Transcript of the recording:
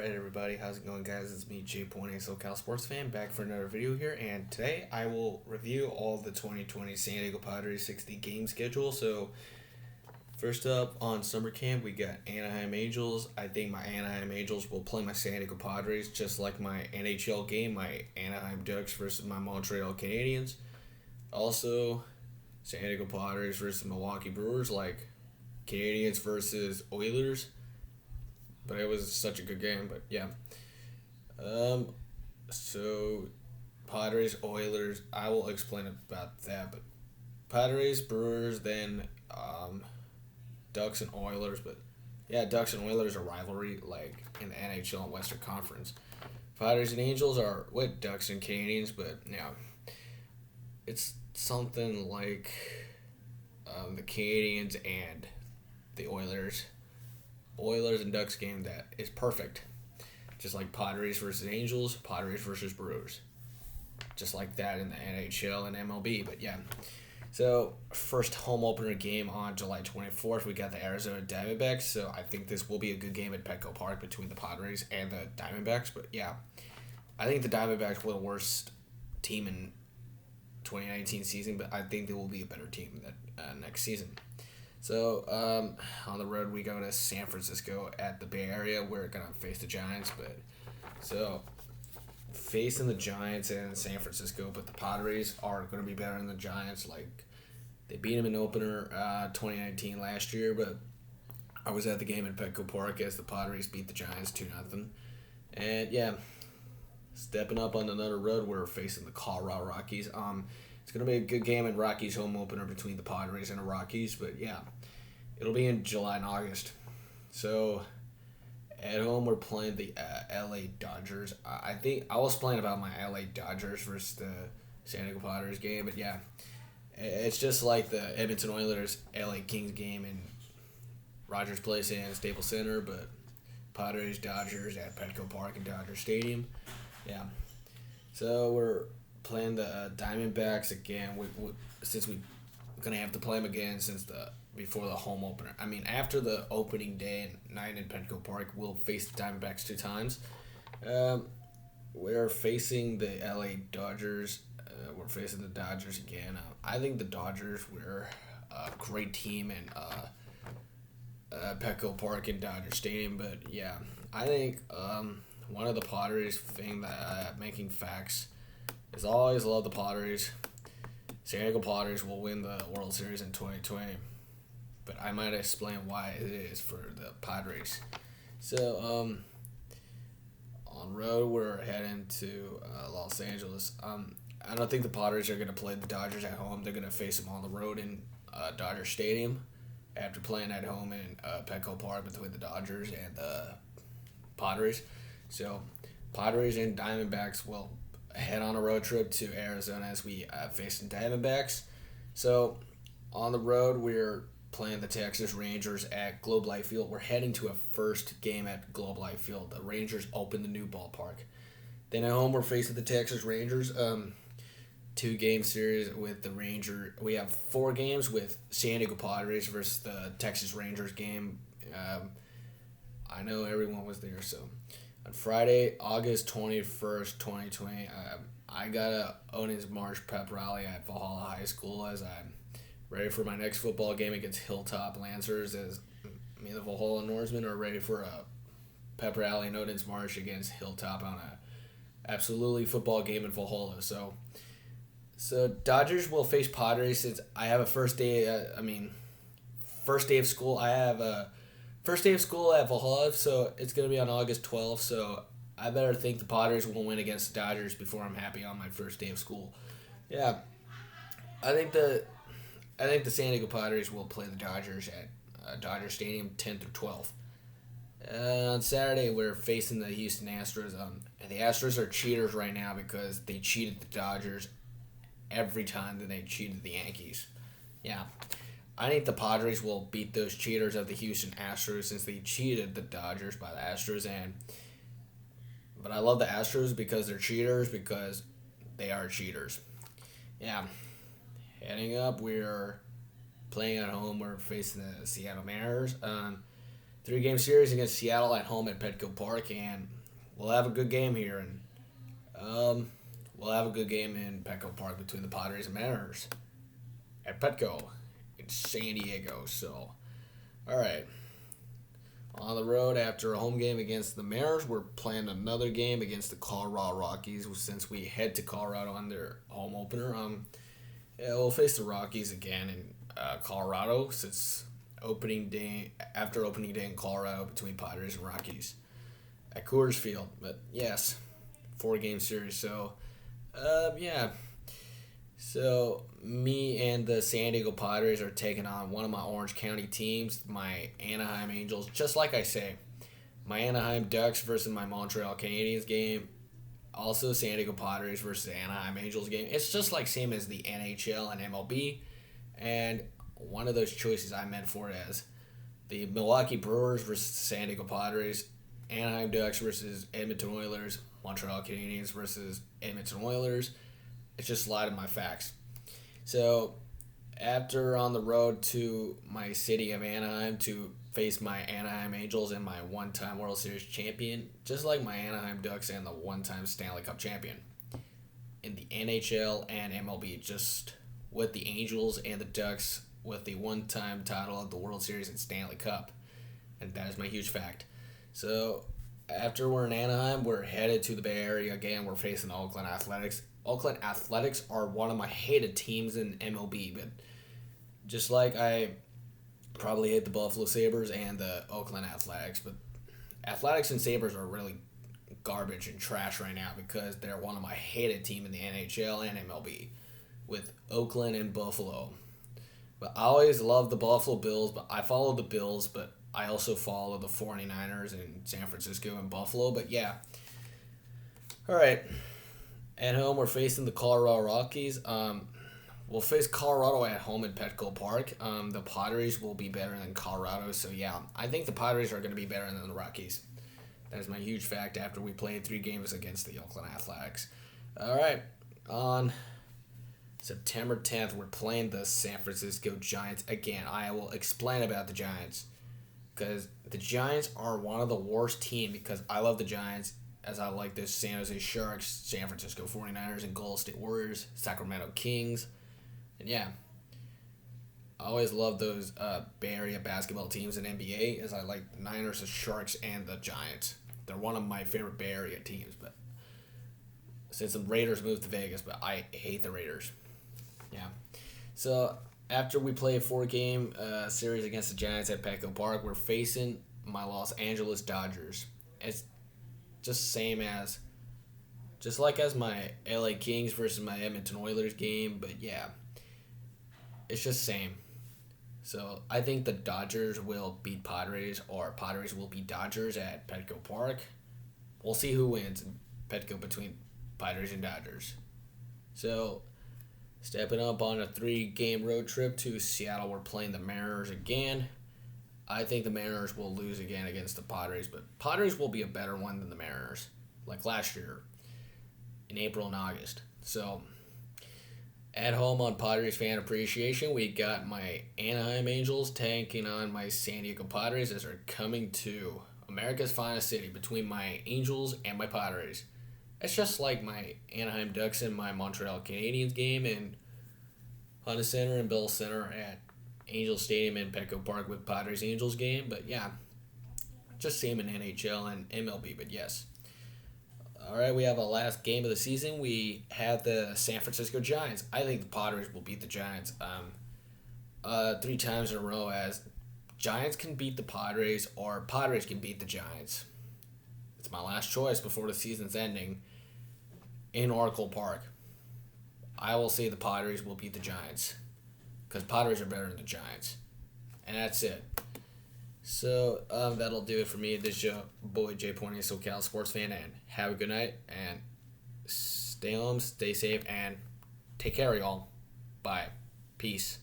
Alright everybody, how's it going guys? It's me, J.A SoCal Sports Fan, back for another video here, and today I will review all the 2020 San Diego Padres 60 game schedule. So, first up on summer camp, we got Anaheim Angels. I think my Anaheim Angels will play my San Diego Padres, just like my NHL game, my Anaheim Ducks versus my Montreal Canadiens. Also, San Diego Padres versus Milwaukee Brewers, like Canadiens versus Oilers. But it was such a good game. But yeah. So Padres, Oilers. I will explain about that. But Padres, Brewers, then Ducks and Oilers. But yeah, Ducks and Oilers are rivalry, like in the NHL and Western Conference. Padres and Angels are with Ducks and Canadiens. But yeah, it's something like the Canadiens and the Oilers and Ducks game that is perfect. Just like Padres versus Angels, Padres versus Brewers. Just like that in the NHL and MLB. But yeah. So, first home opener game on July 24th, we got the Arizona Diamondbacks. So, I think this will be a good game at Petco Park between the Padres and the Diamondbacks. But yeah, I think the Diamondbacks were the worst team in 2019 season, but I think they will be a better team that next season. So, on the road, we go to San Francisco at the Bay Area. We're going to face the Giants. So, facing the Giants and San Francisco, but the Padres are going to be better than the Giants. Like, they beat them in opener 2019 last year, but I was at the game at Petco Park as the Padres beat the Giants 2-0. And, yeah, stepping up on another road, we're facing the Colorado Rockies. It's going to be a good game at Rockies home opener between the Padres and the Rockies. But, yeah, it'll be in July and August. So, at home, we're playing the L.A. Dodgers. I think I was playing about my L.A. Dodgers versus the San Diego Padres game. But, yeah, it's just like the Edmonton Oilers L.A. Kings game in Rogers Place and Staples Center. But Padres, Dodgers at Petco Park and Dodger Stadium. Yeah. So, we're playing the Diamondbacks again. Since we're gonna have to play them again before the home opener. I mean, after the opening day and night in Petco Park, we'll face the Diamondbacks 2 times. We're facing the LA Dodgers. We're facing the Dodgers again. I think the Dodgers were a great team in Petco Park and Dodger Stadium. But yeah, I think one of the Padres thing that making facts is always love the Padres. San Diego Padres will win the World Series in 2020. But I might explain why it is for the Padres. So, on road, we're heading to Los Angeles. I don't think the Padres are going to play the Dodgers at home. They're going to face them on the road in Dodger Stadium after playing at home in Petco Park between the Dodgers and the Padres. So, Padres and Diamondbacks will head on a road trip to Arizona as we face the Diamondbacks. So, on the road, we're playing the Texas Rangers at Globe Life Field. We're heading to a first game at Globe Life Field. The Rangers open the new ballpark. Then at home, we're facing the Texas Rangers. 2-game series with the Rangers. We have 4 games with San Diego Padres versus the Texas Rangers game. I know everyone was there, so on Friday, August 21st, 2020, I got a Owen's March pep rally at Valhalla High School as I'm ready for my next football game against Hilltop Lancers, as me and the Valhalla Norsemen are ready for a pep rally in Owen's March against Hilltop on a absolutely football game in Valhalla. So Dodgers will face Padres since I have a first day of school. I have a first day of school at Valhalla, so it's going to be on August 12th, so I better think the Padres will win against the Dodgers before I'm happy on my first day of school. Yeah, I think the San Diego Padres will play the Dodgers at Dodger Stadium 10 through 12. On Saturday, we're facing the Houston Astros. And the Astros are cheaters right now because they cheated the Dodgers every time that they cheated the Yankees. Yeah. I think the Padres will beat those cheaters of the Houston Astros since they cheated the Dodgers by the Astros. But I love the Astros because they're cheaters, because they are cheaters. Yeah. Heading up, we're playing at home. We're facing the Seattle Mariners. 3-game series against Seattle at home at Petco Park, and we'll have a good game here, and we'll have a good game in Petco Park between the Padres and Mariners at Petco in San Diego. So, all right. On the road after a home game against the Mariners, we're playing another game against the Colorado Rockies since we head to Colorado on their home opener. Yeah, we'll face the Rockies again in Colorado since opening day in Colorado between Padres and Rockies at Coors Field. But yes, 4-game series. So, yeah. So me and the San Diego Padres are taking on one of my Orange County teams, my Anaheim Angels. Just like I say, my Anaheim Ducks versus my Montreal Canadiens game. Also San Diego Padres versus Anaheim Angels game. It's just like same as the NHL and MLB. And one of those choices I meant for it as the Milwaukee Brewers versus San Diego Padres, Anaheim Ducks versus Edmonton Oilers, Montreal Canadiens versus Edmonton Oilers. It's just sliding my facts. So, after on the road to my city of Anaheim to face my Anaheim Angels and my one-time World Series champion, just like my Anaheim Ducks and the one-time Stanley Cup champion. In the NHL and MLB, just with the Angels and the Ducks with the one-time title of the World Series and Stanley Cup. And that is my huge fact. So, after we're in Anaheim, we're headed to the Bay Area again. We're facing the Oakland Athletics. Oakland Athletics are one of my hated teams in MLB, but just like I probably hate the Buffalo Sabres and the Oakland Athletics, but Athletics and Sabres are really garbage and trash right now because they're one of my hated team in the NHL and MLB with Oakland and Buffalo. But I always loved the Buffalo Bills, but I follow the Bills, but I also follow the 49ers in San Francisco and Buffalo, but yeah. All right. At home, we're facing the Colorado Rockies. We'll face Colorado at home at Petco Park. The Padres will be better than Colorado, so yeah, I think the Padres are going to be better than the Rockies. That is my huge fact after we played 3 games against the Oakland Athletics. All right, on September 10th, we're playing the San Francisco Giants again. I will explain about the Giants because the Giants are one of the worst teams because I love the Giants. As I like the San Jose Sharks, San Francisco 49ers, and Golden State Warriors, Sacramento Kings. And yeah, I always love those Bay Area basketball teams in NBA as I like the Niners, the Sharks, and the Giants. They're one of my favorite Bay Area teams, but since the Raiders moved to Vegas, but I hate the Raiders. Yeah. So after we play a 4-game series against the Giants at Petco Park, we're facing my Los Angeles Dodgers. It's just like as my LA Kings versus my Edmonton Oilers game, but yeah, it's just same. So I think the Dodgers will beat Padres or Padres will beat Dodgers at Petco Park. We'll see who wins in Petco between Padres and Dodgers. So stepping up on a 3-game road trip to Seattle, we're playing the Mariners again. I think the Mariners will lose again against the Padres, but Padres will be a better one than the Mariners, like last year in April and August. So, at home on Padres Fan Appreciation, we got my Anaheim Angels taking on my San Diego Padres as they're coming to America's finest city between my Angels and my Padres. It's just like my Anaheim Ducks and my Montreal Canadiens game in Honda Center and Bell Center at Angel Stadium in Petco Park with Padres Angels game, but yeah, just same in NHL and MLB, but yes. All right, we have a last game of the season. We have the San Francisco Giants. I think the Padres will beat the Giants 3 times in a row as Giants can beat the Padres or Padres can beat the Giants. It's my last choice before the season's ending in Oracle Park. I will say the Padres will beat the Giants because Padres are better than the Giants. And that's it. So that'll do it for me. This is your boy Jay Pointy, SoCal sports fan, and have a good night and stay home, stay safe, and take care, y'all. Bye. Peace.